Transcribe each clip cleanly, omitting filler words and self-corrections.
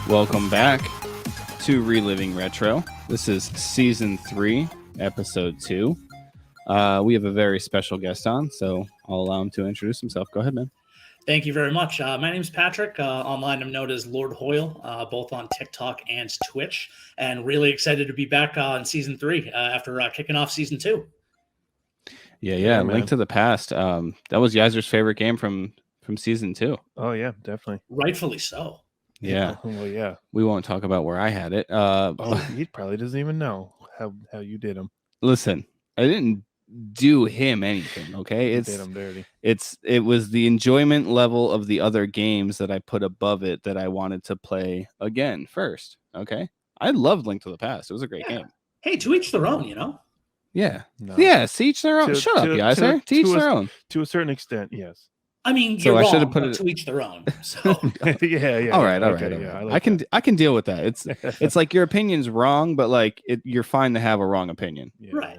Welcome back to Reliving Retro. This is Season 3, Episode 2. We have a very special guest on, so I'll allow him to introduce himself. Go ahead, man. Thank you very much. My name is Patrick. Online, I'm known as Lord Hoell, both on TikTok and Twitch. And really excited to be back in Season 3 after kicking off Season 2. Yeah. Link to the Past. That was Yaiser's favorite game from Season 2. Oh, yeah, definitely. Rightfully so. Yeah. Well, yeah. We won't talk about where I had it. He probably doesn't even know how you did him. Listen, I didn't do him anything, okay? You did him dirty. It was the enjoyment level of the other games that I put above it that I wanted to play again first, okay? I loved Link to the Past. It was a great game. Hey, to each their own, you know? Yeah. No. Yeah, to each their own. Shut up, Yaiser. To each their own. To a certain extent, yes. I mean, So you're I wrong, should have put but it to each their own. So yeah. All right. Yeah, I can deal with that. It's like your opinion's wrong, but like you're fine to have a wrong opinion. Right.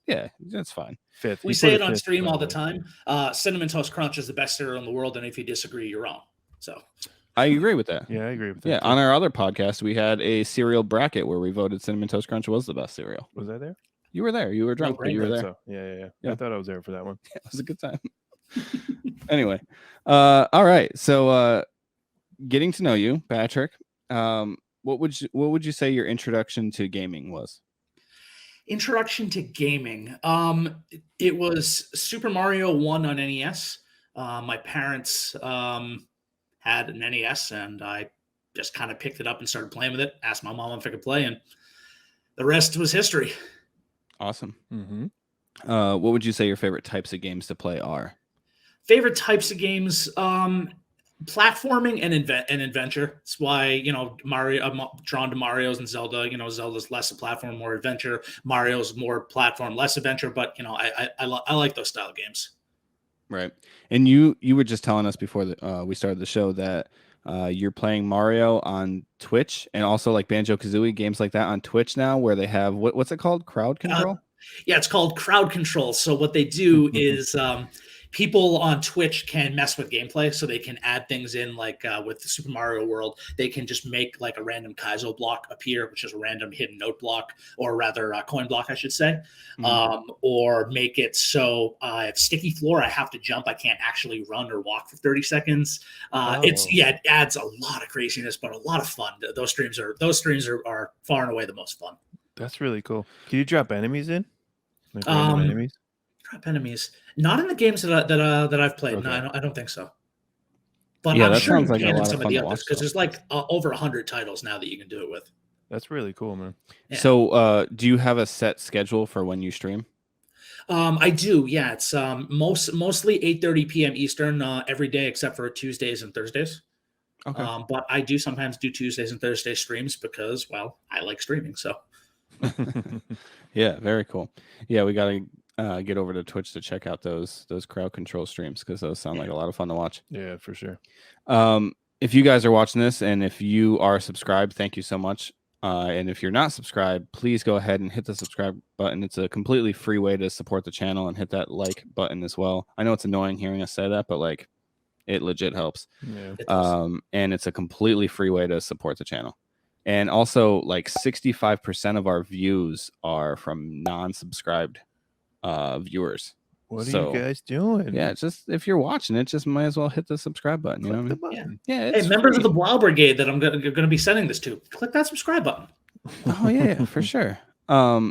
That's fine. We say it on stream all the time. Cinnamon Toast Crunch is the best cereal in the world, and if you disagree, you're wrong. So I agree with that. Yeah, I agree with that. Yeah, on our other podcast, we had a cereal bracket where we voted Cinnamon Toast Crunch was the best cereal. Was I there? You were there. You were drunk, but you were there. So. Yeah. I thought I was there for that one. Yeah, it was a good time. Anyway, all right. So, getting to know you, Patrick. What would you say your introduction to gaming was? Introduction to gaming. It was Super Mario 1 on NES. My parents had an NES, and I just kind of picked it up and started playing with it. Asked my mom if I could play, and the rest was history. Awesome. Mm-hmm. What would you say your favorite types of games to play are? Favorite types of games, platforming and adventure. That's why, Mario. I'm drawn to Mario's and Zelda. Zelda's less a platform, more adventure. Mario's more platform, less adventure. But I like those style games. Right. And you were just telling us before we started the show that you're playing Mario on Twitch and also like Banjo-Kazooie games like that on Twitch now, where they have what's it called? Crowd control? Yeah, it's called crowd control. So what they do is people on Twitch can mess with gameplay, so they can add things in, like with the Super Mario World, they can just make like a random Kaizo block appear, which is a random hidden note block, or rather a coin block, I should say, or make it so if sticky floor, I have to jump, I can't actually run or walk for 30 seconds. It adds a lot of craziness, but a lot of fun. Those streams are far and away the most fun. That's really cool. Can you drop enemies in? Like random enemies? Drop enemies. Not in the games that I've played. Okay. No, I don't think so. But Yeah, I'm that sure you sounds like a can in lot of some of fun the to others, watch, because there's like over 100 titles now that you can do it with. That's really cool, man. Yeah. So, do you have a set schedule for when you stream? I do. Yeah, it's mostly 8:30 p.m. Eastern every day except for Tuesdays and Thursdays. Okay. But I do sometimes do Tuesdays and Thursday streams because, well, I like streaming. So. Yeah, very cool. Yeah, we got to get over to Twitch to check out those crowd control streams, because those sound like a lot of fun to watch. Yeah, for sure. If you guys are watching this and if you are subscribed, thank you so much. And if you're not subscribed, please go ahead and hit the subscribe button. It's a completely free way to support the channel, and hit that like button as well. I know it's annoying hearing us say that, but like it legit helps. Yeah. And it's a completely free way to support the channel. And also, like 65% of our views are from non-subscribed viewers. What are you guys doing? Yeah, it's just if you're watching it, just might as well hit the subscribe button. You know what I mean? Yeah. Hey, members of the Blau Brigade that I'm going to be sending this to, click that subscribe button. Oh yeah, for sure. Yeah,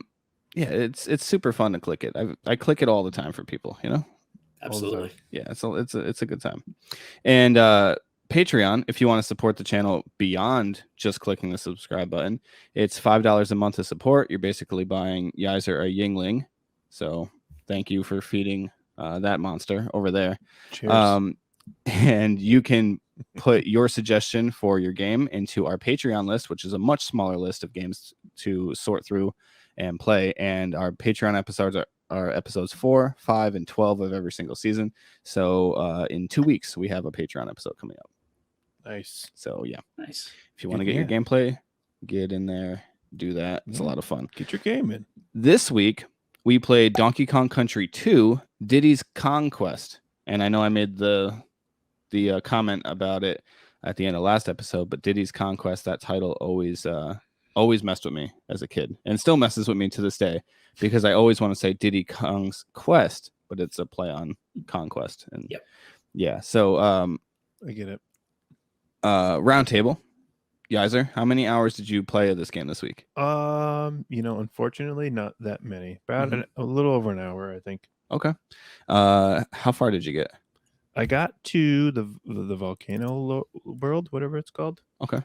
it's super fun to click it. I click it all the time for people. Absolutely. Yeah, it's a good time. And Patreon, if you want to support the channel beyond just clicking the subscribe button, it's $5 a month to support. You're basically buying Yaiser a Yingling. So thank you for feeding that monster over there. Cheers. And you can put your suggestion for your game into our Patreon list, which is a much smaller list of games to sort through and play. And our Patreon episodes are episodes 4, 5, and 12 of every single season. So in 2 weeks, we have a Patreon episode coming up. Nice. So yeah, nice. If you want to get your gameplay, get in there, do that. It's a lot of fun. Get your game in. This week we played Donkey Kong Country 2, Diddy's Conquest, and I know I made the comment about it at the end of last episode, but Diddy's Conquest, that title always messed with me as a kid, and still messes with me to this day, because I always want to say Diddy Kong's Quest, but it's a play on Conquest. And yeah, so I get it. round table. Yaiser, how many hours did you play of this game this week? Unfortunately, not that many. About a little over an hour, I think. Okay. How far did you get? I got to the volcano world, whatever it's called. Okay.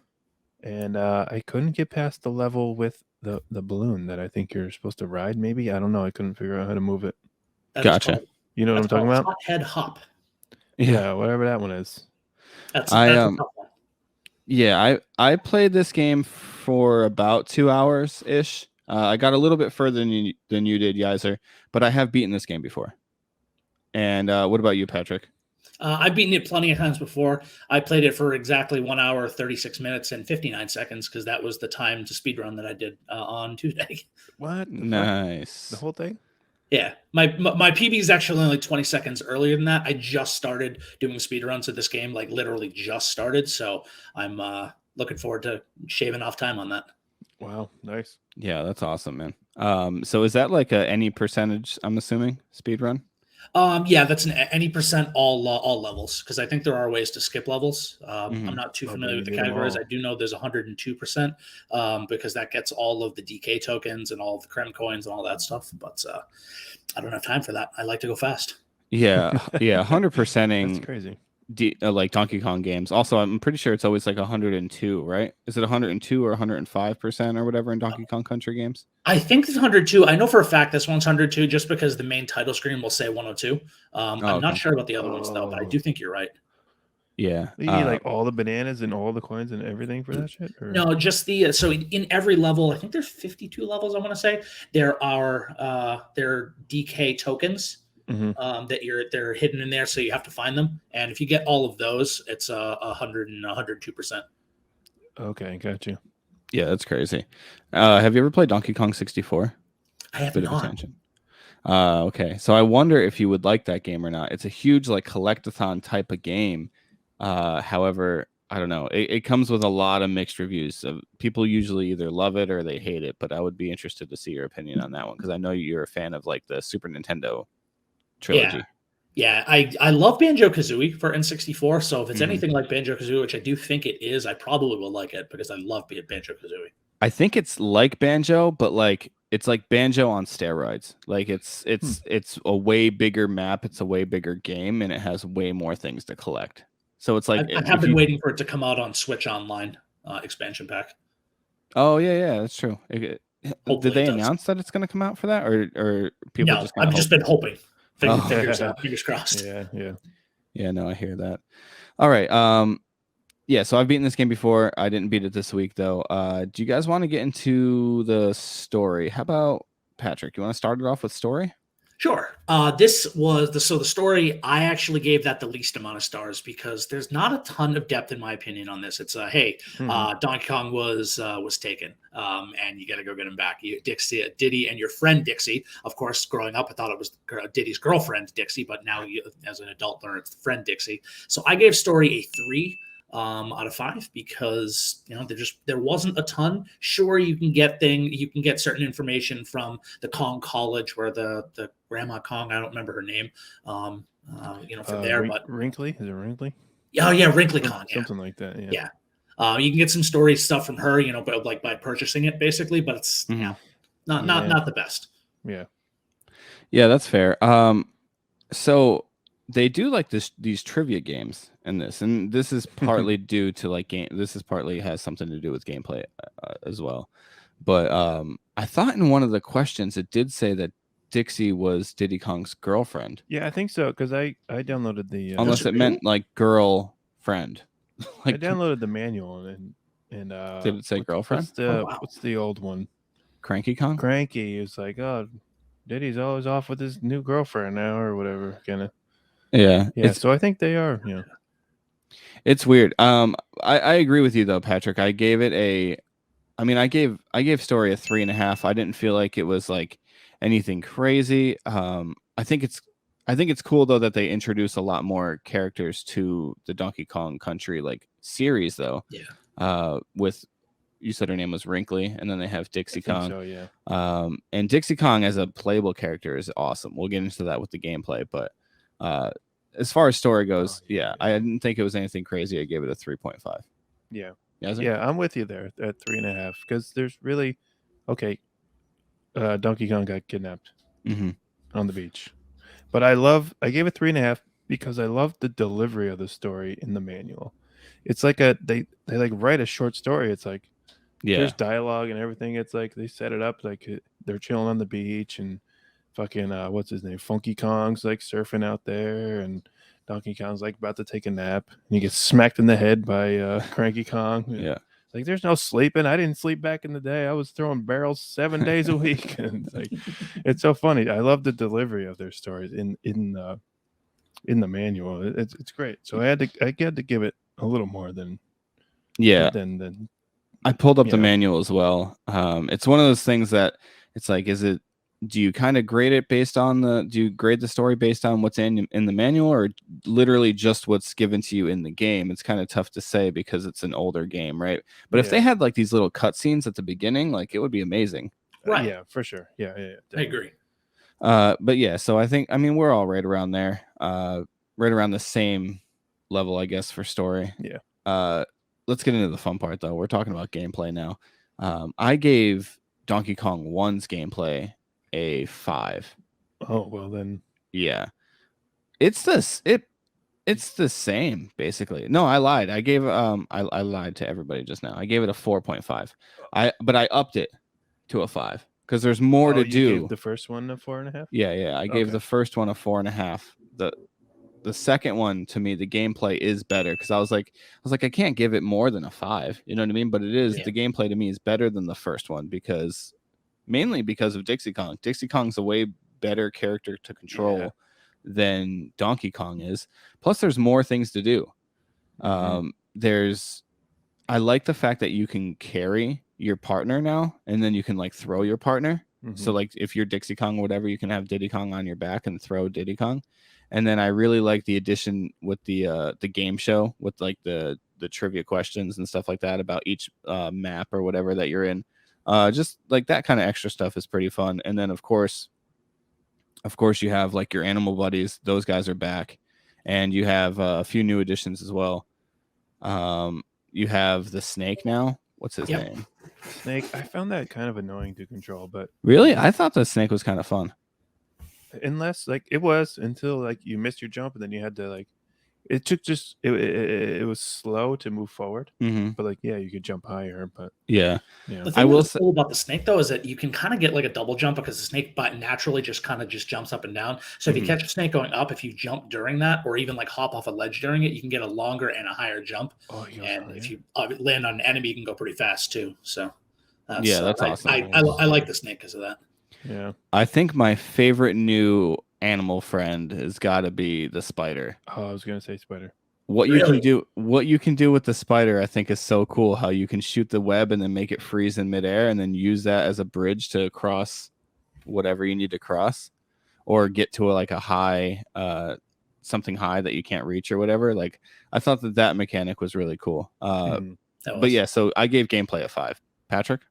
And I couldn't get past the level with the balloon that I think you're supposed to ride. Maybe, I don't know. I couldn't figure out how to move it. Gotcha. You know what I'm talking about? Hothead hop. Yeah, whatever that one is. That's a tough one. Yeah, I played this game for about 2 hours ish. I got a little bit further than you did, Yaiser, but I have beaten this game before. And what about you, Patrick? I've beaten it plenty of times before. I played it for exactly 1 hour, 36 minutes, and 59 seconds because that was the time to speedrun that I did on Tuesday. What? Nice. The whole thing? Yeah. My PB is actually only 20 seconds earlier than that. I just started doing speedruns of this game, like literally just started. So I'm looking forward to shaving off time on that. Wow, nice. Yeah, that's awesome, man. So is that like any percentage, I'm assuming, speedrun? Yeah, that's any percent all levels, because I think there are ways to skip levels. I'm not too familiar with the categories. I do know there's 102% because that gets all of the DK tokens and all of the Krem coins and all that stuff. But I don't have time for that. I like to go fast. Yeah, 100%ing. That's crazy. Like Donkey Kong games. Also, I'm pretty sure it's always like 102, right? Is it 102 or 105% or whatever in Donkey Kong Country games? I think it's 102. I know for a fact this one's 102 just because the main title screen will say 102. I'm not sure about the other ones though, but I do think you're right. Yeah. You need like all the bananas and all the coins and everything for that shit? Or? No, just the so in every level, I think there's 52 levels, I want to say. There are DK tokens. They're hidden in there, so you have to find them. And if you get all of those, it's 102%. Okay, got you. Yeah, that's crazy. Have you ever played Donkey Kong 64? I have Bit not. of attention. Okay, so I wonder if you would like that game or not. It's a huge like collectathon type of game. However, I don't know. It comes with a lot of mixed reviews. So people usually either love it or they hate it. But I would be interested to see your opinion on that one because I know you're a fan of like the Super Nintendo trilogy. Yeah, I love Banjo-Kazooie for N64, so if it's anything like Banjo-Kazooie, which I do think it is, I probably will like it because I love Banjo-Kazooie. I think it's like Banjo, but like it's like Banjo on steroids. Like it's a way bigger map, it's a way bigger game, and it has way more things to collect. So it's like I have been waiting for it to come out on Switch Online expansion pack. Oh yeah, that's true. Did they announce that it's going to come out for that, or people? No, just I've just been hoping. Fingers crossed. Yeah. No, I hear that. All right. Yeah. So I've beaten this game before. I didn't beat it this week though. Do you guys want to get into the story? How about Patrick? You want to start it off with story? Sure. This was the story. I actually gave that the least amount of stars because there's not a ton of depth in my opinion on this. It's Donkey Kong was taken, and you got to go get him back. Diddy, and your friend Dixie. Of course, growing up, I thought it was Diddy's girlfriend Dixie, but now as an adult, learn it's friend Dixie. So I gave story a 3. Out of 5 because there wasn't a ton. Sure, you can get certain information from the Kong College where the Grandma Kong, I don't remember her name, from there. But Wrinkly, is it Wrinkly? Oh yeah, Wrinkly Kong, something like that. Yeah. You can get some story stuff from her, but like by purchasing it basically, but it's not the best. Yeah, that's fair. So they do like these trivia games in this, and this is partly due to like game. This is partly has something to do with gameplay as well. But I thought in one of the questions it did say that Dixie was Diddy Kong's girlfriend. Yeah, I think so because I downloaded the unless it meant like girlfriend. I downloaded the manual and did it say girlfriend? What's the old one? Cranky Kong. Cranky is like, oh, Diddy's always off with his new girlfriend now or whatever kind of. Yeah. So I think they are. Yeah. It's weird. I agree with you though, Patrick. I gave it I gave story a 3.5. I didn't feel like it was like anything crazy. I think I think it's cool though that they introduce a lot more characters to the Donkey Kong Country like series though. Yeah. With you said her name was Wrinkly, and then they have Dixie Kong. So yeah. And Dixie Kong as a playable character is awesome. We'll get into that with the gameplay, but as far as story goes, I didn't think it was anything crazy. I gave it a 3.5. Yeah. Yaiser? Yeah, I'm with you there at 3.5 because there's really Donkey Kong got kidnapped on the beach, but I gave it 3.5 because I love the delivery of the story in the manual. It's like they like write a short story. It's like there's dialogue and everything. It's like they set it up like they're chilling on the beach and fucking what's his name, Funky Kong's like surfing out there, and Donkey Kong's like about to take a nap, and he gets smacked in the head by Cranky Kong. Yeah. Like there's no sleeping. I didn't sleep back in the day. I was throwing barrels 7 days a week. And it's like it's so funny. I love the delivery of their stories in the manual. It's great. So I had to give it a little more than than I pulled up the manual as well. It's one of those things that it's like, do you kind of grade it based on do you grade the story based on what's in the manual, or literally just what's given to you in the game? It's kind of tough to say because it's an older game, right? But if they had like these little cutscenes at the beginning, like it would be amazing. Right. Yeah, for sure. Yeah. I agree. But yeah, so I mean, we're all right around there, right around the same level, I guess, for story. Yeah. Let's get into the fun part though. We're talking about gameplay now. I gave Donkey Kong 1's gameplay a 5. Oh, well then. Yeah. It's the same basically. No, I lied. I gave I lied to everybody just now. I gave it a 4.5. But I upped it to a 5 because there's more to do. You gave the first one a 4.5? Yeah. I gave the first one a 4.5. The second one, to me, the gameplay is better because I was like, I can't give it more than a 5. You know what I mean? But it is the gameplay to me is better than the first one mainly because of Dixie Kong. Dixie Kong's a way better character to control than Donkey Kong is. Plus, there's more things to do. I like the fact that you can carry your partner now, and then you can like throw your partner. So like if you're Dixie Kong or whatever, you can have Diddy Kong on your back and throw Diddy Kong. And then I really like the addition with the game show with like the trivia questions and stuff like that about each map or whatever that you're in. Just like that kind of extra stuff is pretty fun. And then of course you have like your animal buddies. Those guys are back, and you have a few new additions as well. You have the snake now. What's his name? Snake. I found that kind of annoying to control, but really, I thought the snake was kind of fun. Unless like it was until like you missed your jump, and then you had to like it took just it was slow to move forward. But like you could jump higher. But the thing that's cool about the snake though is that you can kind of get like a double jump because the snake naturally just kind of jumps up and down. So if you catch a snake going up, if you jump during that, or even like hop off a ledge during it, you can get a longer and a higher jump. And if you land on an enemy, you can go pretty fast too. So that's awesome. I like the snake because of that. Yeah, I think my favorite new animal friend has got to be the spider. Oh, I was gonna say spider. What you can do with the spider, I think, is so cool. How you can shoot the web and then make it freeze in midair, and then use that as a bridge to cross whatever you need to cross, or get to a high, something high that you can't reach or whatever. Like I thought that mechanic was really cool. But yeah, so I gave gameplay a 5. Patrick?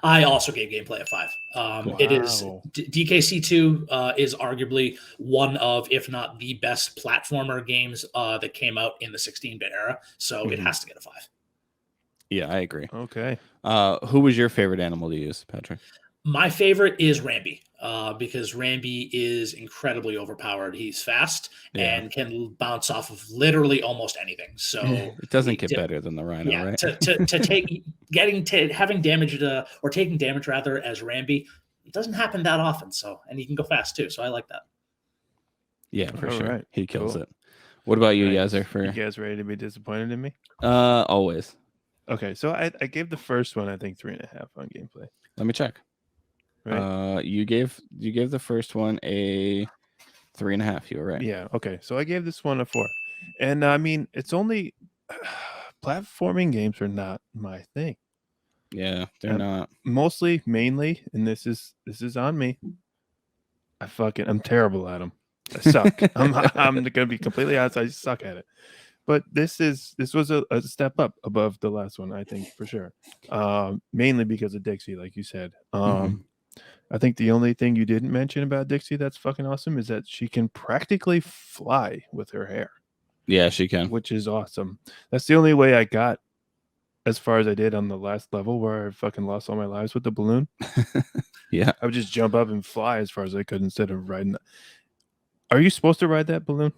I also gave gameplay a 5. It is DKC2 is arguably one of, if not the best platformer games that came out in the 16-bit era. So it has to get a 5. Yeah, I agree. Okay. Who was your favorite animal to use, Patrick? My favorite is Rambi, because Rambi is incredibly overpowered. He's fast and can bounce off of literally almost anything. So it doesn't get better than the Rhino, right? To having damage or taking damage rather as Rambi, it doesn't happen that often. So, and he can go fast too. So I like that. Yeah, for sure. Right. He kills it. What about you, Yaiser? You guys ready to be disappointed in me? Always. Okay, so I gave the first one, I think, 3.5 on gameplay. Let me check. Right. You gave the first one a 3.5. You were right. Yeah. Okay. So I gave this one a 4, and I mean, it's only platforming games are not my thing. Yeah, they're not. Mainly, and this is on me. I'm terrible at them. I suck. I'm gonna be completely honest. I suck at it. But this was a step up above the last one, I think, for sure. Mainly because of Dixie, like you said. I think the only thing you didn't mention about Dixie that's fucking awesome is that she can practically fly with her hair. Yeah, she can. Which is awesome. That's the only way I got as far as I did on the last level where I fucking lost all my lives with the balloon. Yeah. I would just jump up and fly as far as I could instead of riding. Are you supposed to ride that balloon?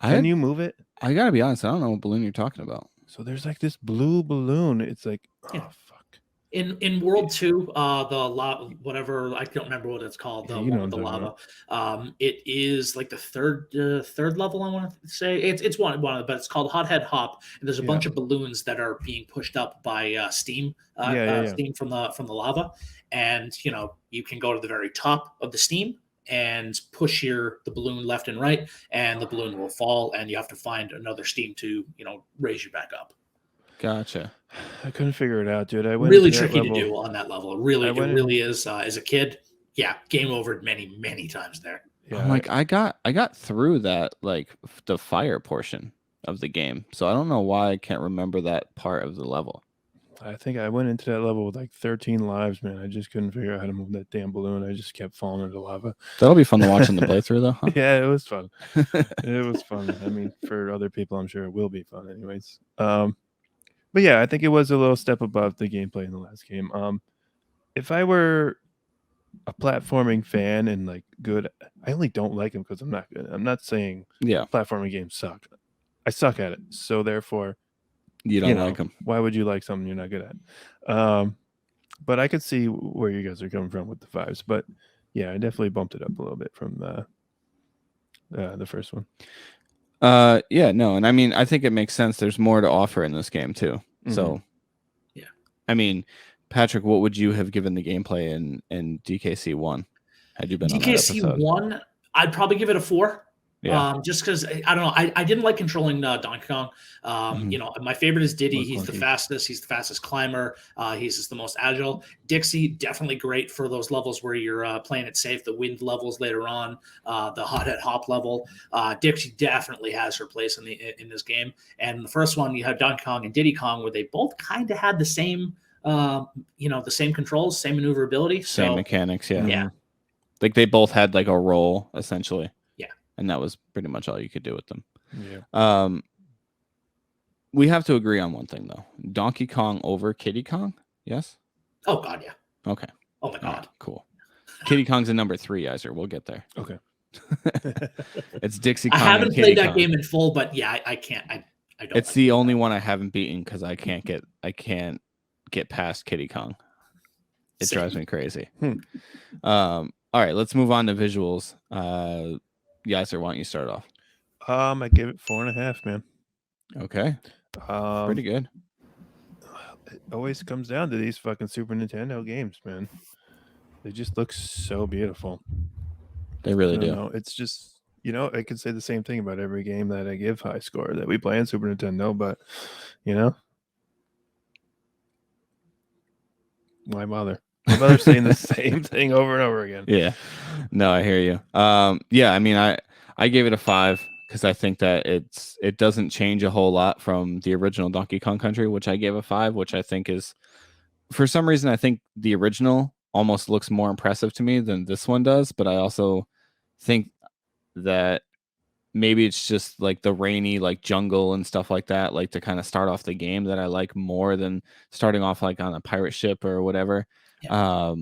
Can you move it? I gotta be honest, I don't know what balloon you're talking about. So there's like this blue balloon. It's like, Yeah. fuck. In World 2, the whatever, I don't remember what it's called, the one with the lava. It is like the third level, I want to say. It's one of them, but it's called Hothead Hop, and there's a bunch of balloons that are being pushed up by steam, steam from the lava, and you can go to the very top of the steam and push the balloon left and right, and the balloon will fall, and you have to find another steam to raise you back up. Gotcha. I couldn't figure it out, dude. I went really tricky to do on that level. It really is. As a kid, game over many times there. Yeah, I'm like, I got through that, like the fire portion of the game, so I don't know why I can't remember that part of the level. I think I went into that level with like 13 lives, man. I just couldn't figure out how to move that damn balloon. I just kept falling into lava. That'll be fun to watch in the playthrough, though. Huh? Yeah, it was fun. It was fun. I mean, for other people, I'm sure it will be fun, anyways. But yeah, I think it was a little step above the gameplay in the last game. If I were a platforming fan and like good, I only don't like them because I'm not good. I'm not saying platforming games suck. I suck at it, so therefore, you don't like them. Why would you like something you're not good at? But I could see where you guys are coming from with the 5s. But yeah, I definitely bumped it up a little bit from the first one. Yeah, no, and I mean, I think it makes sense. There's more to offer in this game too. So, yeah. I mean, Patrick, what would you have given the gameplay in DKC 1 had you been on that episode? DKC 1, I'd probably give it a 4. Yeah. Just because I don't know, I didn't like controlling Donkey Kong. My favorite is Diddy. He's the fastest. He's the fastest climber. He's just the most agile. Dixie, definitely great for those levels where you're playing it safe. The wind levels later on, the Hothead Hop level. Dixie definitely has her place in this game. And the first one, you have Donkey Kong and Diddy Kong, where they both kind of had the same, the same controls, same maneuverability, same mechanics. Yeah. Yeah. Like they both had like a role essentially. And that was pretty much all you could do with them. Yeah. We have to agree on one thing though. Donkey Kong over Kiddy Kong? Yes? Oh god, yeah. Okay. Oh my god. Right, cool. Kiddy Kong's a number 3, Yaiser. We'll get there. Okay. It's Dixie Kong. I haven't played that game in full, but yeah, I can't. I don't. It's the only one I haven't beaten because I can't get past Kiddy Kong. It drives me crazy. All right, let's move on to visuals. Yaiser, why don't you start off? I give it 4.5, man. Okay. Pretty good. It always comes down to these fucking Super Nintendo games, man. They just look so beautiful. They really do. Know. It's just, I could say the same thing about every game that I give high score that we play on Super Nintendo, but, why bother? Why bother saying the same thing over and over again? Yeah. No, I hear you. Yeah, I mean, I gave it a 5 because I think that it doesn't change a whole lot from the original Donkey Kong Country, which I gave a 5, which I think is, for some reason, I think the original almost looks more impressive to me than this one does. But I also think that maybe it's just like the rainy like jungle and stuff like that, like to kind of start off the game that I like more than starting off like on a pirate ship or whatever. Yeah.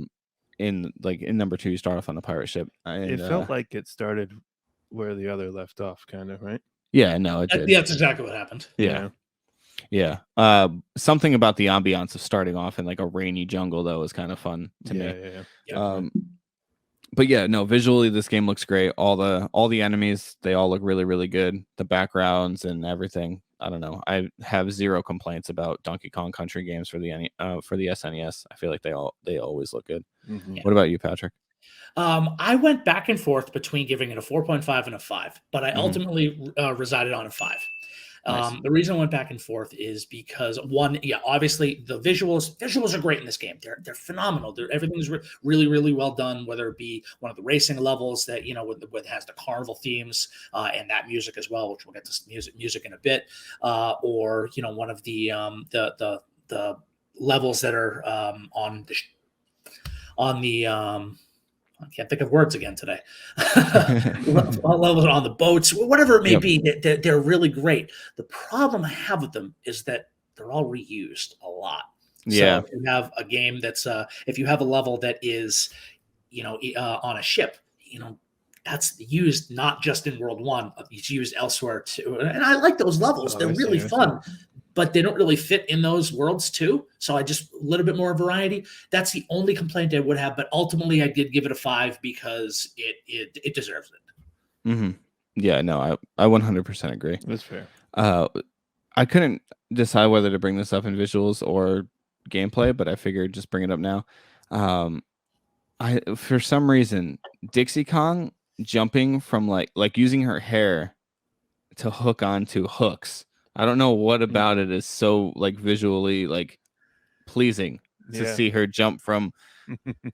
In number 2, you start off on a pirate ship. And, it felt like it started where the other left off, kind of, right? Yeah, no, it did. Yeah, that's exactly what happened. Yeah. Something about the ambiance of starting off in like a rainy jungle though is kind of fun to me. Yeah. But yeah, no, visually this game looks great. All the enemies, they all look really, really good. The backgrounds and everything. I don't know. I have zero complaints about Donkey Kong Country games for the SNES. I feel like they always look good. Mm-hmm. What about you, Patrick? I went back and forth between giving it a 4.5 and a 5, but I ultimately resided on a 5. Nice. The reason I went back and forth is because one, yeah, obviously the visuals are great in this game. They're phenomenal. Everything's really, really well done. Whether it be one of the racing levels that with has the carnival themes and that music as well, which we'll get to music in a bit, or one of the levels that are on the I can't think of words again today. Levels on the boats, whatever it may be, they're really great. The problem I have with them is that they're all reused a lot. Yeah. So if you have a game that's if you have a level that is, on a ship, that's used not just in World 1, it's used elsewhere too. And I like those levels. They're really fun. But they don't really fit in those worlds too. So I just a little bit more variety. That's the only complaint I would have. But ultimately, I did give it a 5 because it deserves it. Mm-hmm. Yeah, no, I 100% agree. That's fair. I couldn't decide whether to bring this up in visuals or gameplay, but I figured just bring it up now. I for some reason Dixie Kong jumping from like using her hair to hook onto hooks. I don't know what about it is so like visually like pleasing to see her jump from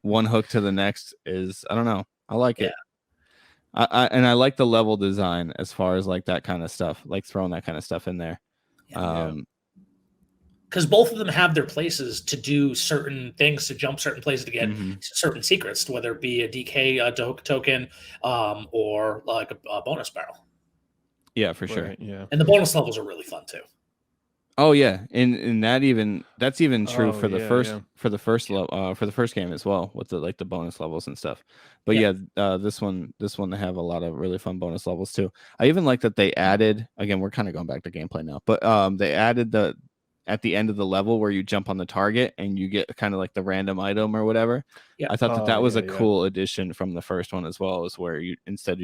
one hook to the next. Is I don't know. I like it. I like the level design as far as like that kind of stuff, like throwing that kind of stuff in there. Because both of them have their places to do certain things, to jump certain places to get certain secrets, whether it be a DK token or like a bonus barrel. Yeah, for sure. Yeah, and the bonus levels are really fun too. Oh yeah, and that's even true for the first game as well, with the bonus levels and stuff. But this one they have a lot of really fun bonus levels too. I even like that they added, again, we're kind of going back to gameplay now, but they added at the end of the level where you jump on the target and you get kind of like the random item or whatever. I thought that was a cool addition from the first one as well, as where you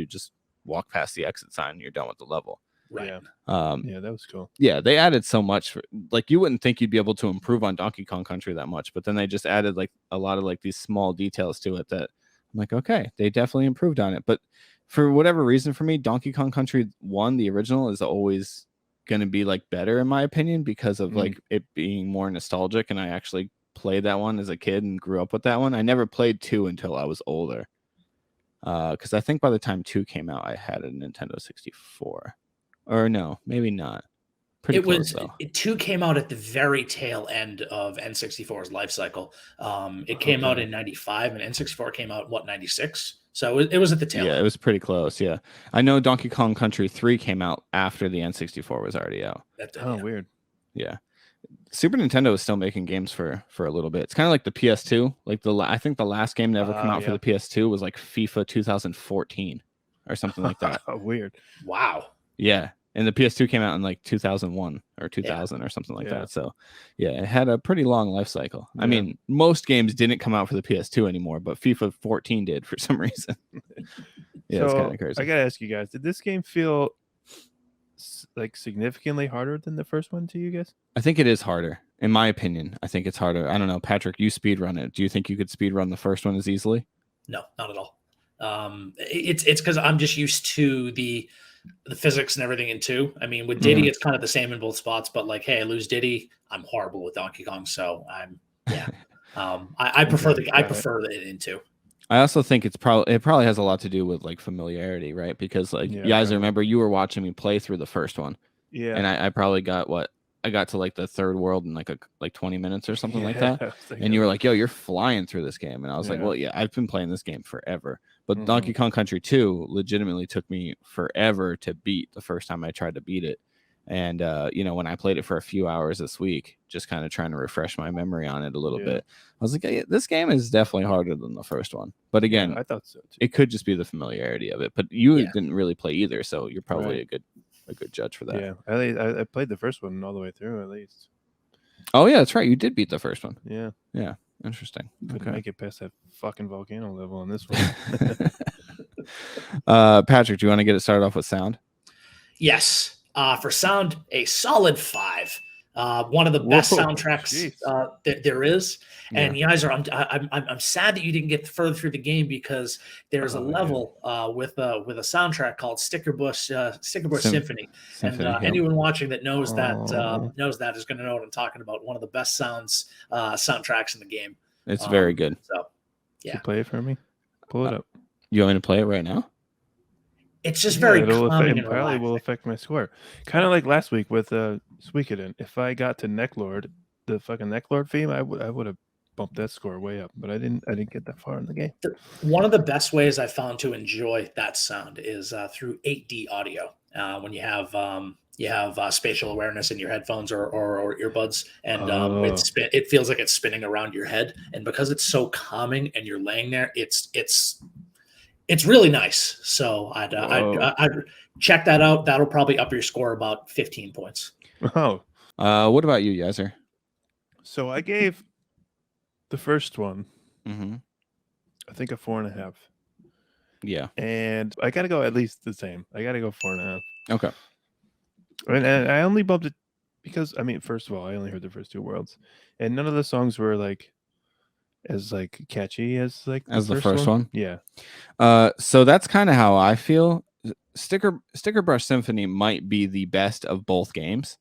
just walk past the exit sign and you're done with the level. Right. Yeah, that was cool. Yeah, they added so much. Like you wouldn't think you'd be able to improve on Donkey Kong Country that much, but then they just added like a lot of like these small details to it that I'm like, okay, they definitely improved on it. But for whatever reason, for me, Donkey Kong Country 1, the original, is always going to be like better in my opinion because of like it being more nostalgic, and I actually played that one as a kid and grew up with that one. I never played 2 until I was older. Because I think by the time 2 came out, I had a Nintendo 64. Or no, maybe not. Pretty close, though. 2 came out at the very tail end of N64's life cycle. It came out in 95, and N64 came out, 96? So it was at the tail end. Yeah, it was pretty close, yeah. I know Donkey Kong Country 3 came out after the N64 was already out. Weird. Yeah. Super Nintendo is still making games for a little bit. It's kind of like the PS2. Like I think the last game to ever come out for the PS2 was like FIFA 2014 or something like that. Weird. Wow. Yeah. And the PS2 came out in like 2001 or 2000 or something like that. So, yeah, it had a pretty long life cycle. I mean, most games didn't come out for the PS2 anymore, but FIFA 14 did for some reason. Yeah, it's kind of crazy. I got to ask you guys, did this game feel like significantly harder than the first one to you guys? I think it is harder. In my opinion, I think it's harder. I don't know. Patrick, you speedrun it. Do you think you could speedrun the first one as easily? No, not at all. It's because I'm just used to the physics and everything in 2. I mean, with Diddy, it's kind of the same in both spots, but like, hey, I lose Diddy, I'm horrible with Donkey Kong, so I prefer it in 2. I also think it probably has a lot to do with like familiarity, right? Because like Yaiser, remember you were watching me play through the first one, and I probably got to like the third world in like 20 minutes or something like that, and you were like, "Yo, you're flying through this game," and I was like, "Well, yeah, I've been playing this game forever." But Donkey Kong Country 2 legitimately took me forever to beat the first time I tried to beat it. And, when I played it for a few hours this week, just kind of trying to refresh my memory on it a little bit, I was like, hey, this game is definitely harder than the first one. But again, I thought so too. It could just be the familiarity of it. But you didn't really play either, so you're probably a good judge for that. Yeah, I played the first one all the way through at least. Oh, yeah, that's right. You did beat the first one. Yeah. Yeah. Interesting. Couldn't make it past that fucking volcano level on this one. Patrick, do you want to get it started off with sound? Yes. For sound, a solid 5. One of the best Whoa, soundtracks jeez. that there is. And Yeah. Yaiser, I'm sad that you didn't get further through the game because there's a Oh, level with a soundtrack called Sticker Bush Symphony. And Symphony. Yep. anyone watching that knows Oh. that is going to know what I'm talking about. One of the best soundtracks in the game. It's very good. So, Can yeah, you play it for me? Pull it up. You want me to play it right now? it's just very calming and probably will relaxing. affect my score. Kind of like last week with Suikoden. If I got to Necklord, the fucking Necklord theme, I would have bumped that score way up. But I didn't get that far in the game. One of the best ways I found to enjoy that sound is through 8D audio. When you have spatial awareness in your headphones or earbuds, and it feels like it's spinning around your head. And because it's so calming and you're laying there, it's really nice. So I'd check that out. That'll probably up your score about 15 points. Oh. What about you, Yaiser? So I gave the first one, Mm-hmm. I think, a 4.5. Yeah. And I got to go at least the same. I got to go 4.5. Okay. And I only bumped it because, I mean, first of all, I only heard the first two worlds. And none of the songs were as catchy as the first one. Yeah. So that's kind of how I feel. Sticker Brush Symphony might be the best of both games,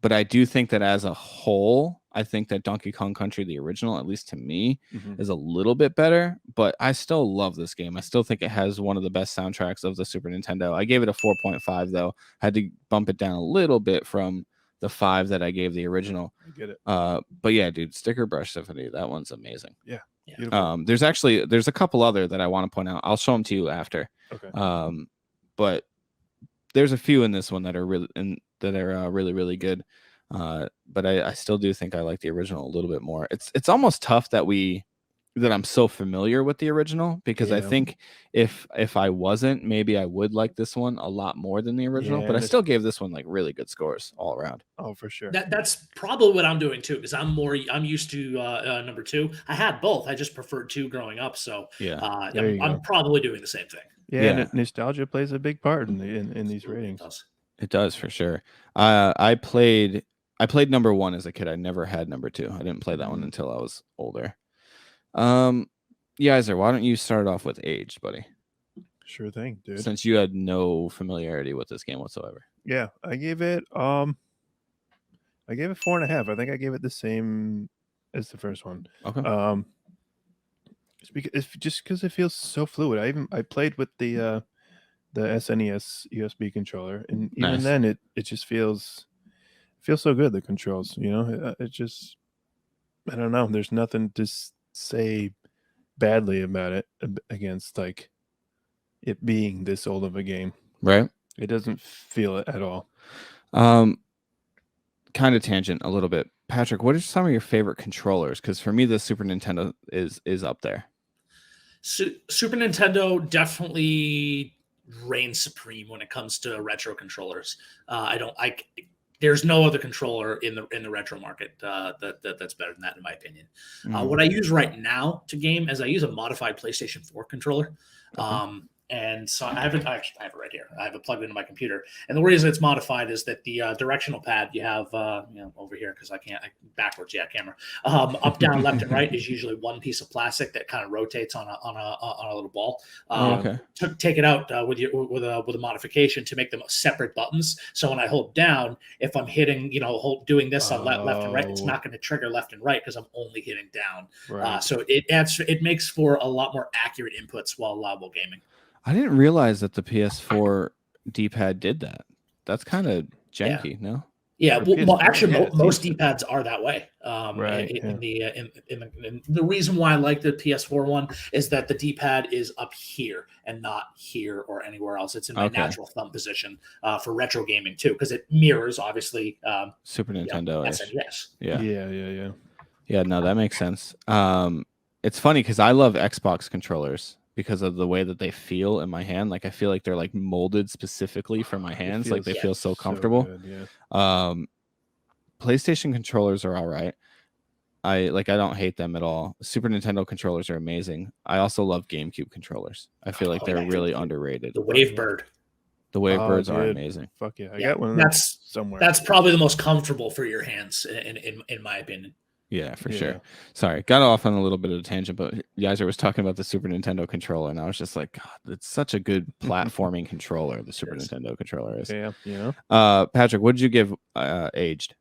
but I do think that as a whole, I think that Donkey Kong Country, the original, at least to me, is a little bit better. But I still love this game. I still think it has one of the best soundtracks of the Super Nintendo. I gave it a 4.5 though. I had to bump it down a little bit from the 5 that I gave the original. I get it. But yeah, dude, Sticker Brush Symphony, that one's amazing. Yeah. There's a couple other that I want to point out. I'll show them to you after. Okay. But there's a few in this one that are really really good. But I still do think I like the original a little bit more. It's almost tough that I'm so familiar with the original, because I think if I wasn't, maybe I would like this one a lot more than the original. But I still gave this one really good scores all around. Oh, for sure. That's probably what I'm doing too, because I'm used to number 2. I had both. I just preferred 2 growing up. So yeah, I'm probably doing the same thing. Yeah. Nostalgia plays a big part in these ratings. It does for sure. I played number 1 as a kid. I never had number 2. I didn't play that one until I was older. Yaiser, why don't you start off with age, buddy? Sure thing, dude. Since you had no familiarity with this game whatsoever. Yeah, I gave it 4.5. I think I gave it the same as the first one. Okay. It's just because it feels so fluid. I played with the SNES USB controller, and even then it just feels so good. The controls, it just, I don't know. There's nothing to say badly about it against it being this old of a game. Right. It doesn't feel it at all. Kind of tangent a little bit. Patrick, what are some of your favorite controllers? Because for me, the Super Nintendo is up there. Super Nintendo definitely reigns supreme when it comes to retro controllers. There's no other controller in the retro market that's better than that, in my opinion. What I use right now to game is I use a modified PlayStation 4 controller. And so I have it right here. I have it plugged into my computer. And the reason it's modified is that the directional pad you have over here, because I can't backwards, camera. Up, down, left, and right is usually one piece of plastic that kind of rotates on a little ball. Take it out with a modification to make them separate buttons. So when I hold down, if I'm hitting, doing this on left and right, it's not going to trigger left and right because I'm only hitting down. Right. So it makes for a lot more accurate inputs while gaming. I didn't realize that the PS4 D-pad did that. That's kind of janky, no? Yeah, well, actually, most D-pads are that way. Right. In the reason why I like the PS4 one is that the D-pad is up here and not here or anywhere else. It's in my natural thumb position for retro gaming too, because it mirrors obviously Super Nintendo. SNES. Yeah. No, that makes sense. It's funny because I love Xbox controllers because of the way that they feel in my hand. I feel like they're molded specifically for my hands. They feel so comfortable. So good, yeah. PlayStation controllers are all right. I don't hate them at all. Super Nintendo controllers are amazing. I also love GameCube controllers. I feel like they're really underrated. The Wavebird. The wave Oh, birds are dude. amazing. Fuck yeah. I Yeah, got one of those somewhere. That's probably the most comfortable for your hands, in my opinion. Yeah, for Yeah. sure. Sorry, got off on a little bit of a tangent, but Yaiser was talking about the Super Nintendo controller, and I was just like, God, it's such a good platforming controller. The Super Nintendo controller is. Yeah, you know. Patrick, what did you give Aged?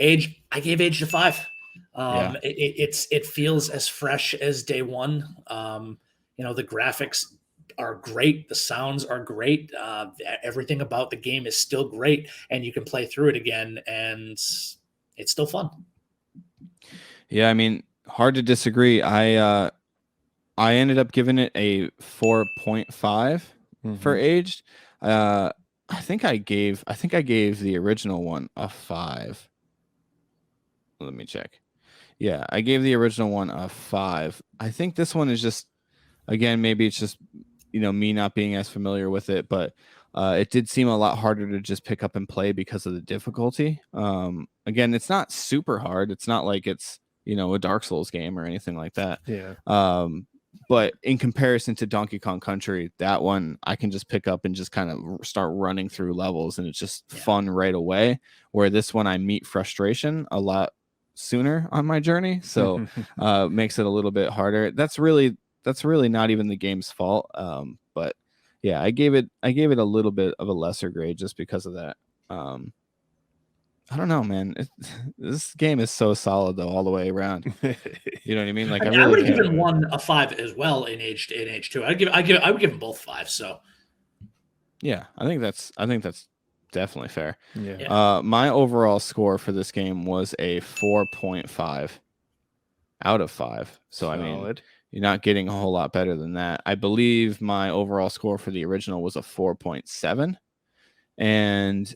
I gave Aged a 5. Yeah. It feels as fresh as day one. The graphics are great, the sounds are great, everything about the game is still great, and you can play through it again, and it's still fun. Yeah, I mean, hard to disagree. I ended up giving it a 4.5 for Aged. I think I gave the original one a 5. Let me check. Yeah, I gave the original one a 5. I think this one is just, again, maybe it's just me not being as familiar with it, but it did seem a lot harder to just pick up and play because of the difficulty. Again, it's not super hard. It's not like it's a Dark Souls game or anything like that. Yeah. But in comparison to Donkey Kong Country, that one I can just pick up and just kind of start running through levels, and it's just fun right away. Where this one I meet frustration a lot sooner on my journey, so makes it a little bit harder. That's really not even the game's fault. But yeah, I gave it a little bit of a lesser grade just because of that. I don't know, man. This game is so solid though, all the way around. You know what I mean? Like I would have given one a 5 as well in age 2. I would give them both 5. So yeah, I think that's definitely fair. Yeah. My overall score for this game was a 4.5 out of 5. So Solid. I mean, you're not getting a whole lot better than that. I believe my overall score for the original was a 4.7, and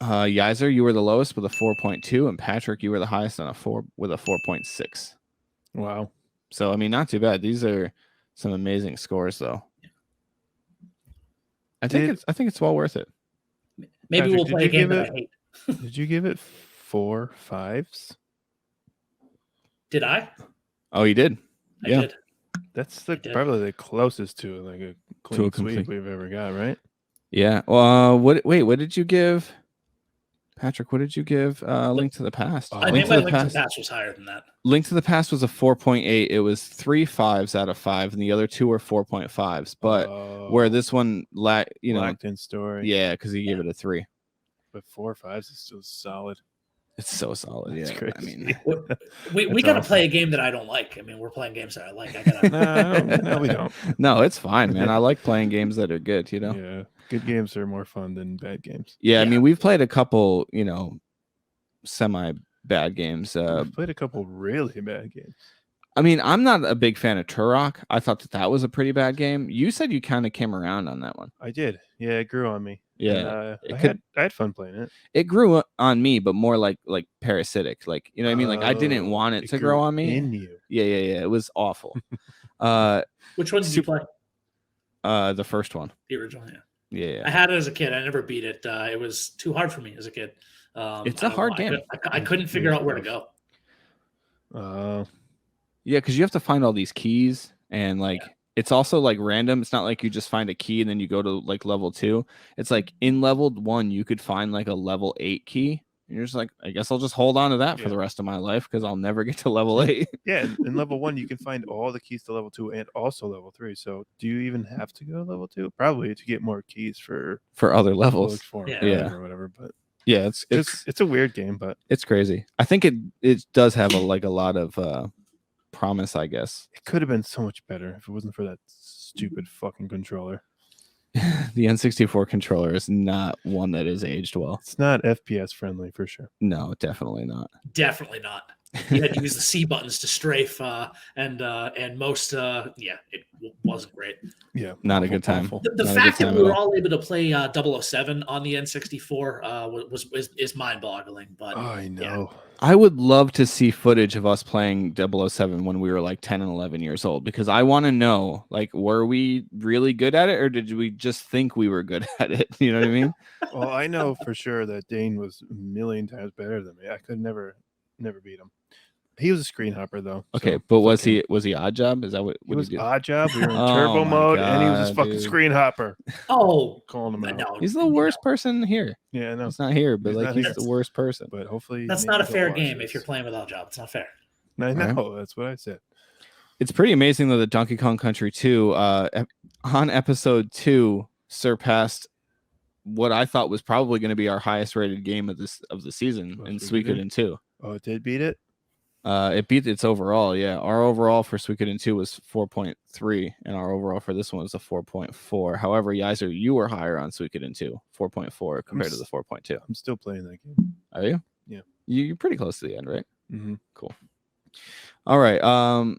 Yaiser, you were the lowest with a 4.2, and Patrick, you were the highest on a 4 with a 4.6. Wow. So I mean, not too bad. These are some amazing scores, though. I think it's well worth it. Maybe Patrick, we'll play a game that I hate. Did you give it 4 5s? Did I? Oh, you did. I did. That's probably the closest to like a clean sweep we've ever got, right? Yeah. Well, what did you give, Patrick? What did you give Link to the Past? I think my Link to the Past was higher than that. Link to the Past was a 4.8. It was 3 5s out of 5, and the other 2 were 4.5s. But where this one lacked in story. Yeah, because he gave it a 3. But 4 5s is still solid. It's so solid. That's crazy. I mean, we got to play a game that I don't like. I mean, we're playing games that I like. No, we don't. No, it's fine, man. I like playing games that are good. Yeah, good games are more fun than bad games. Yeah, I mean, we've played a couple, semi bad games. We've played a couple really bad games. I mean, I'm not a big fan of Turok. I thought that was a pretty bad game. You said you kind of came around on that one. I did. Yeah, it grew on me. Yeah, and, I had fun playing it. It grew on me, but more like parasitic. Like, you know what I mean? Like, I didn't want it to grow on me. In you. Yeah. It was awful. Which one did you play? The first one. The original, yeah. I had it as a kid. I never beat it. It was too hard for me as a kid. It's a hard game. I couldn't figure out where to go. Yeah, because you have to find all these keys, and it's also like random. It's not like you just find a key and then you go to like level 2. It's like in level 1 you could find like a level 8 key, and you're just like, I guess I'll just hold on to that for the rest of my life because I'll never get to level 8. Yeah, in level 1 you can find all the keys to level 2 and also level 3. So do you even have to go to level 2? Probably to get more keys for other levels. Or whatever. But yeah, it's a weird game, but it's crazy. I think it does have a lot of promise, I guess. It could have been so much better if it wasn't for that stupid fucking controller. The N64 controller is not one that is aged well. It's not FPS friendly for sure. No, definitely not. Definitely not. You had to use the C buttons to strafe, and most, it wasn't great. Yeah, not a good time. The fact that we were all able to play 007 on the N64 is mind-boggling. But I know. Yeah. I would love to see footage of us playing 007 when we were like 10 and 11 years old, because I want to know, like, were we really good at it, or did we just think we were good at it? You know what I mean? Well, I know for sure that Dane was a million times better than me. I could never beat him. He was a screen hopper though. Okay, so but fuck him. was he Odd Job? Is that what He was he did? Odd Job. We were in Oh turbo my mode, and he was God, this fucking dude. screen hopper. Oh, Calling him out. no, He's the worst person here. Yeah, I know. He's not here, but He's like not he's here. the worst person. But hopefully that's maybe not a he'll fair watch game this. if you're playing without job. It's not fair. I know. Right. That's what I said. It's pretty amazing though that Donkey Kong Country 2 on episode 2 surpassed what I thought was probably going to be our highest rated game of the season in Suikoden 2. Oh, it did beat it? It beat its overall, yeah. Our overall for Suikoden 2 was 4.3, and our overall for this one was a 4.4. However, Yaiser, you were higher on Suikoden 2, 4.4 compared to the 4.2. I'm still playing that game. Are you? Yeah. You're pretty close to the end, right? Mm-hmm. Cool. All right.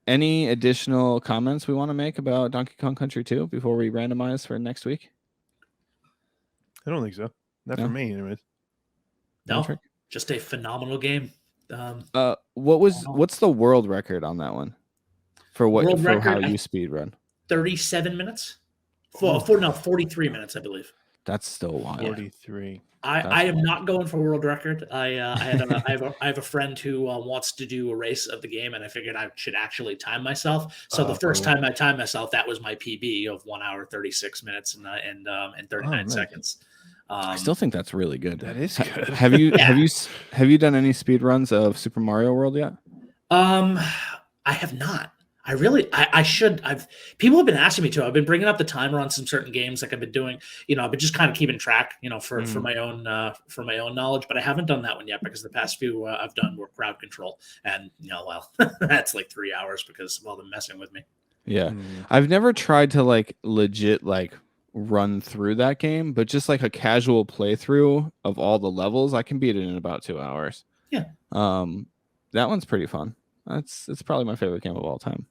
Any additional comments we want to make about Donkey Kong Country 2 before we randomize for next week? I don't think so. Not No? for me, anyways. No, Trick? just a phenomenal game. What's the world record on that one? For what? World For record, how you speed run? 37 minutes. 43 minutes, I believe. That's still wild. 43. I am not going for world record. I have a friend who wants to do a race of the game, and I figured I should actually time myself. So the first time I timed myself, that was my PB of 1 hour 36 minutes and 39 seconds. I still think that's really good. That is good. Have you done any speed runs of Super Mario World yet? I have not. I should. People have been asking me to. I've been bringing up the timer on some certain games, like I've been doing. I've been just kind of keeping track, for my own knowledge. But I haven't done that one yet because the past few I've done were crowd control, and that's like 3 hours because they're messing with me. Yeah, I've never tried to legit run through that game, but just like a casual playthrough of all the levels, I can beat it in about 2 hours. Yeah. That one's pretty fun. It's probably my favorite game of all time.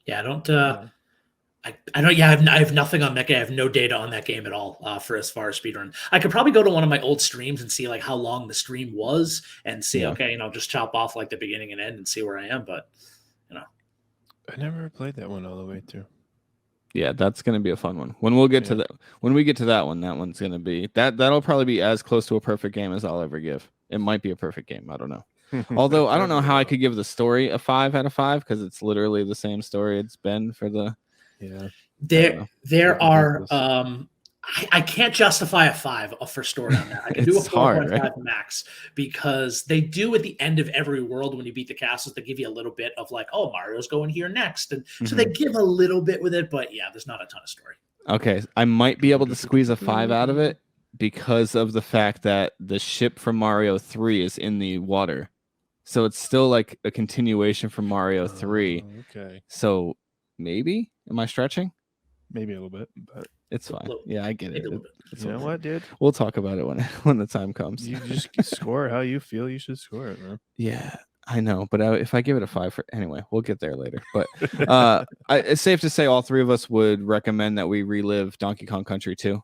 Yeah, I don't. I don't. Yeah, I have nothing on that game. I have no data on that game at all. For as far as speedrun, I could probably go to one of my old streams and see how long the stream was, and see. Yeah. Okay, just chop off the beginning and end and see where I am. But I never played that one all the way through. Yeah, that's gonna be a fun one. When we get to that one, that one's gonna be that'll probably be as close to a perfect game as I'll ever give. It might be a perfect game. I don't know. Although I don't know how I could give the story a 5 out of 5 because it's literally the same story it's been for the. Yeah. There are. I can't justify a 5 for story on that. I can do a 4.5 max because they do at the end of every world when you beat the castles, they give you a little bit of oh, Mario's going here next, and so they give a little bit with it, but yeah, there's not a ton of story. Okay, I might be able to squeeze a 5 out of it because of the fact that the ship from Mario 3 is in the water. So it's still a continuation from Mario 3. Okay. So maybe, am I stretching? Maybe a little bit, but it's fine. Yeah, I get it. You know what, dude? We'll talk about it when the time comes. You just score how you feel you should score it, man. Yeah, I know. But if I give it a 5 anyway, we'll get there later. But it's safe to say all three of us would recommend that we relive Donkey Kong Country 2.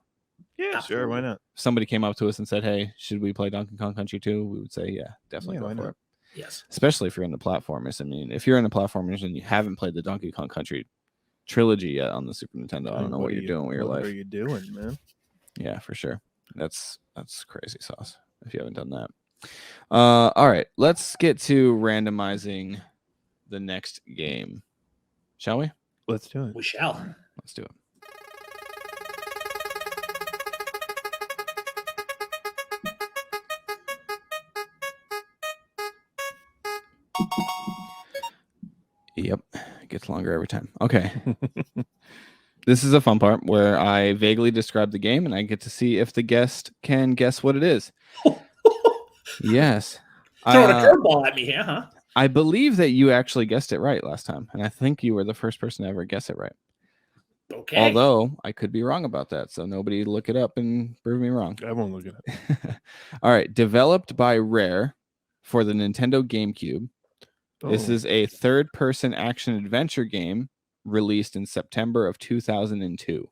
Yeah, sure. Why not? If somebody came up to us and said, "Hey, should we play Donkey Kong Country 2?" We would say, "Yeah, definitely go for it." Yes. Especially if you're into platformers. I mean, if you're into platformers and you haven't played the Donkey Kong Country trilogy yet on the Super Nintendo, I don't know what you're doing with your life. What are you doing, man? Yeah, for sure. That's crazy sauce if you haven't done that. All right, let's get to randomizing the next game. Shall we? Let's do it. We shall. Let's do it. Yep, it gets longer every time. Okay. This is a fun part where I vaguely describe the game and I get to see if the guest can guess what it is. Yes. Throwing a curveball at me here, huh? I believe that you actually guessed it right last time, and I think you were the first person to ever guess it right. Okay. Although I could be wrong about that, so nobody look it up and prove me wrong. I won't look it up. All right. Developed by Rare for the Nintendo GameCube. This is a third-person action-adventure game released in September of 2002.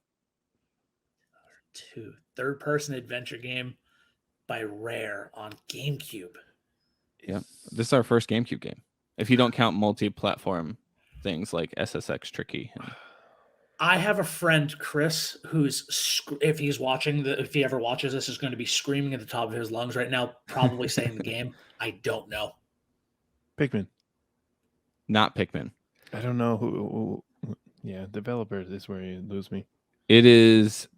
Third-person adventure game by Rare on GameCube. Yep. This is our first GameCube game. If you don't count multi-platform things like SSX Tricky. I have a friend, Chris, who's, if he ever watches this, is going to be screaming at the top of his lungs right now, probably saying the game. I don't know. Pikmin. Not Pikmin. I don't know who. Yeah, developer is where you lose me. It is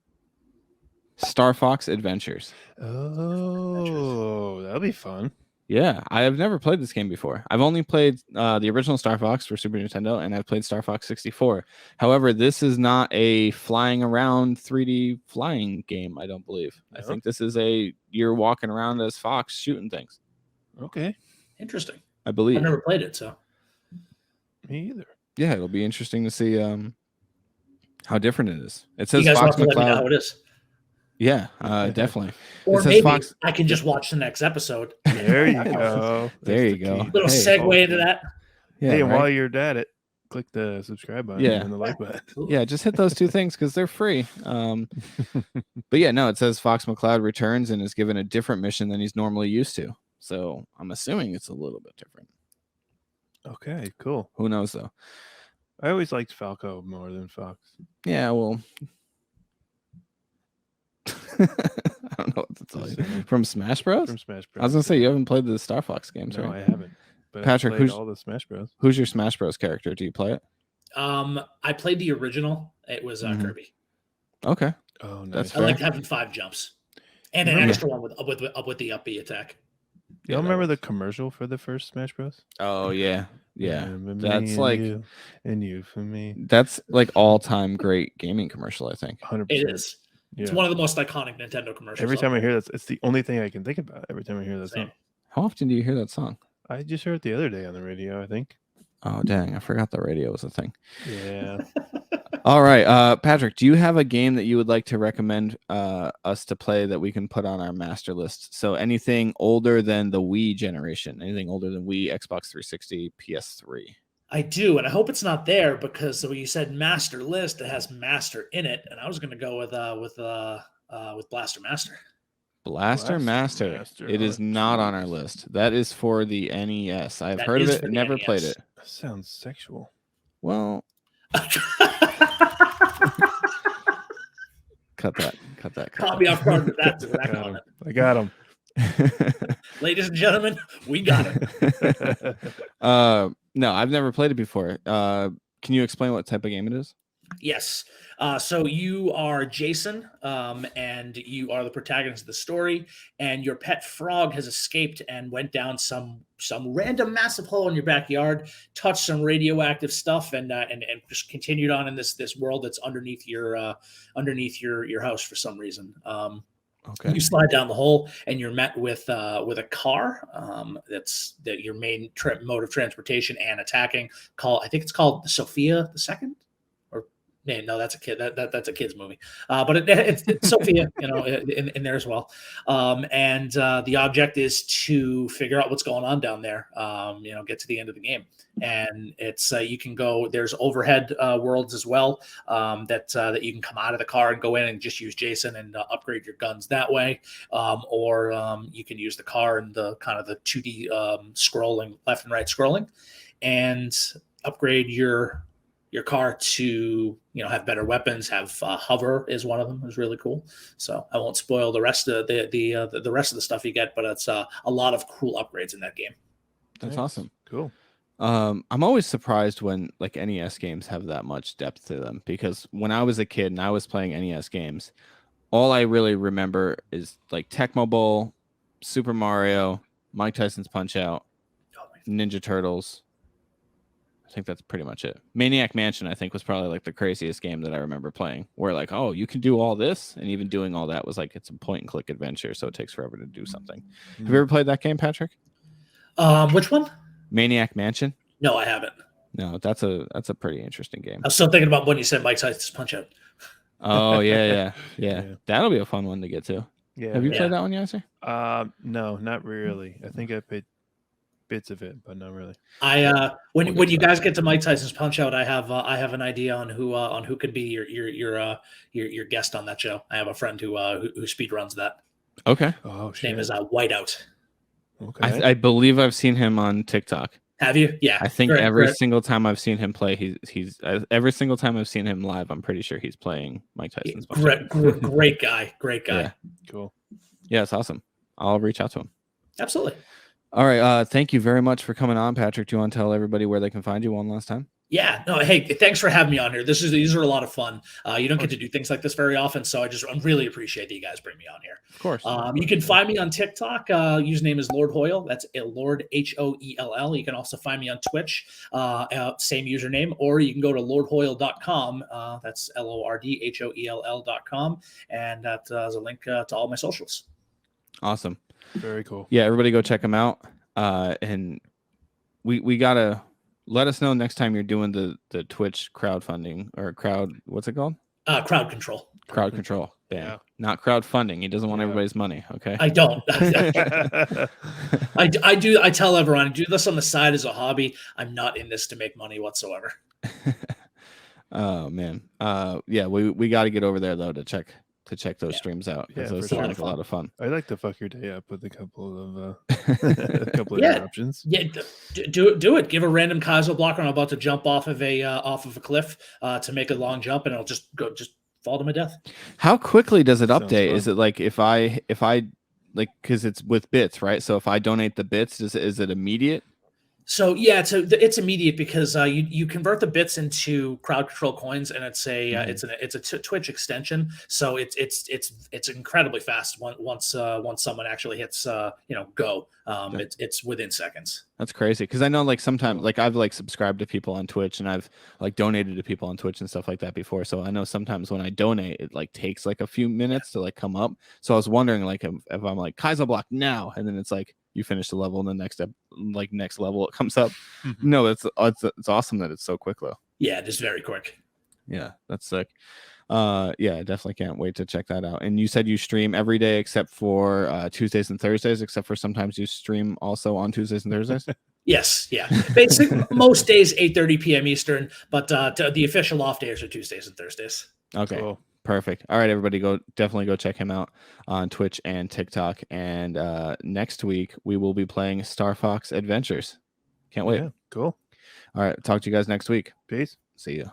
Star Fox Adventures. Oh, that'll be fun. Yeah, I have never played this game before. I've only played the original Star Fox for Super Nintendo, and I've played Star Fox 64. However, this is not a flying around 3D flying game, I don't believe. No? I think this is you're walking around as Fox shooting things. Okay. Interesting. I believe. I've never played it, so. Me either. Yeah, it'll be interesting to see how different it is. It says You guys Fox want to let me know how McCloud. it is. Yeah, definitely. Or It says maybe Fox. I can just watch the next episode. There you go. There That's you the go. key. Little Hey. segue into that. Yeah, Hey, and right? while you're at it, click the subscribe button Yeah. and the like button. Yeah, just hit those two things because they're free. But yeah, no, it says Fox McCloud returns and is given a different mission than he's normally used to. So I'm assuming it's a little bit different. Okay, cool. Who knows though? I always liked Falco more than Fox. Yeah, well, I don't know what to tell you. From Smash Bros. From Smash Bros. I was gonna say you haven't played the Star Fox games, No, right? I haven't. But Patrick, I played who's- all the Smash Bros. Who's your Smash Bros character? Do you play it? I played the original. It was Mhm. Kirby. Okay. Oh, nice. That's I fair. liked having 5 jumps and an Remember- extra one with the up B attack. Y'all that remember the works. commercial for the first Smash Bros? Oh yeah, yeah. Remember me That's and like you, and you for me. that's like all time great gaming commercial. I think. 100%. It is. Yeah. It's one of the most iconic Nintendo commercials. Every time out I hear that, it's the only thing I can think about. Every time I hear that Same. song, How often do you hear that song? I just heard it the other day on the radio. I think. Oh dang, I forgot the radio was a thing. Yeah. All right, Patrick, do you have a game that you would like to recommend us to play that we can put on our master list? So anything older than the Wii generation, anything older than Wii, Xbox 360, PS3. I do, and I hope it's not there because when you said master list, it has master in it, and I was going to go with Blaster Master. Blaster Master. Master. It is Oh, not on our jeez. list. That is for the NES. I've That heard of is it, for the never played NES. it. That sounds sexual. Well, cut that. Caught me off guard with that. Got him. I got him. Ladies and gentlemen, we got it. No, I've never played it before. Can you explain what type of game it is? Yes. So you are Jason, and you are the protagonist of the story, and your pet frog has escaped and went down some random massive hole in your backyard, touched some radioactive stuff, and just continued on in this world that's underneath your house for some reason. Okay. You slide down the hole, and you're met with a car. That's your main mode of transportation and attacking. I think it's called Sophia the Second. No, that's a kid. That's a kid's movie. But it's Sophia, in there as well. And the object is to figure out what's going on down there. Get to the end of the game, and it's you can go. There's overhead worlds as well that you can come out of the car and go in and just use Jason and upgrade your guns that way. Or you can use the car and the kind of the 2D scrolling, left and right scrolling, and upgrade your car to have better weapons. Have hover is one of them, is really cool. So I won't spoil the rest of the rest of the stuff you get, but it's a lot of cool upgrades in that game. That's Nice. awesome. Cool. I'm always surprised when like NES games have that much depth to them, because when I was a kid and I was playing NES games, all I really remember is like Tecmo Bowl, Super Mario, Mike Tyson's Punch Out, Ninja Turtles. I think that's pretty much it. Maniac Mansion, I think, was probably like the craziest game that I remember playing, where like, oh, you can do all this, and even doing all that was like, it's a point and click adventure, so it takes forever to do something. Have you ever played that game, Patrick? Which one? Maniac Mansion? No, I haven't. No, that's a pretty interesting game. I was still thinking about when you said Mike Tyson's Punch Out. Oh yeah. Yeah. That'll be a fun one to get to. Yeah. Have you Yeah. played that one, Yaiser? No, not really. I think I played bits of it, but not really. When We'll get you to guys get to Mike Tyson's Punch Out, I have an idea on who could be your guest on that show. I have a friend who speed runs that. Okay. Oh His shit. name is Whiteout. Okay. I believe I've seen him on TikTok. Have you? Yeah. I think Great, every great. single time I've seen him play, every single time I've seen him live, I'm pretty sure he's playing Mike Tyson's Punch Out. Great guy. Great guy. Yeah. Cool. Yeah, it's awesome. I'll reach out to him. Absolutely. All right. Thank you very much for coming on, Patrick. Do you want to tell everybody where they can find you one last time? Yeah, no, hey, thanks for having me on here. These are a lot of fun. You don't get to do things like this very often, so I really appreciate that you guys bring me on here. Of course. You can find me on TikTok. Username is Lord Hoell. That's Lord Hoell. You can also find me on Twitch, same username, or you can go to lordhoell.com. That's LORDHOELL.com, and that is a link to all my socials. Awesome. Very cool. Yeah, everybody go check them out. And we gotta let us know next time you're doing the Twitch crowdfunding or what's it called? Crowd control. Crowd control. Yeah. Not crowdfunding. He doesn't want everybody's money. Okay. I don't. I do. I tell everyone I do this on the side as a hobby. I'm not in this to make money whatsoever. Oh man. Yeah, we got to get over there though to check those streams out. Yeah, those for sound sure. like a lot of fun. I like to fuck your day up with a couple of interruptions. Yeah, do it. Give a random Kaizo blocker. I'm about to jump off of a cliff to make a long jump, and it'll just fall to my death. How quickly does it Sounds update? fun. Is it like if I like, because it's with bits, right? So if I donate the bits, is it immediate? So yeah, it's immediate because you convert the bits into crowd control coins, and it's a Twitch extension. So it's incredibly fast once someone actually hits go. It's within seconds. That's crazy, because I know like sometimes like I've like subscribed to people on Twitch and I've like donated to people on Twitch and stuff like that before. So I know sometimes when I donate, it like takes like a few minutes to like come up. So I was wondering like if I'm like Kaizo block now, and then it's like you finish the level and the next level it comes up. Mm-hmm. No, it's awesome that it's so quick though. Yeah, just very quick. Yeah, that's sick. Yeah, I definitely can't wait to check that out. And you said you stream every day except for Tuesdays and Thursdays, except for sometimes you stream also on Tuesdays and Thursdays. Yes, yeah. Basically, most days 8:30 p.m. Eastern, but the official off days are Tuesdays and Thursdays. Okay. Cool. Perfect. All right, everybody, definitely go check him out on Twitch and TikTok. And next week we will be playing Star Fox Adventures. Can't wait. Yeah, cool. All right, talk to you guys next week. Peace. See you.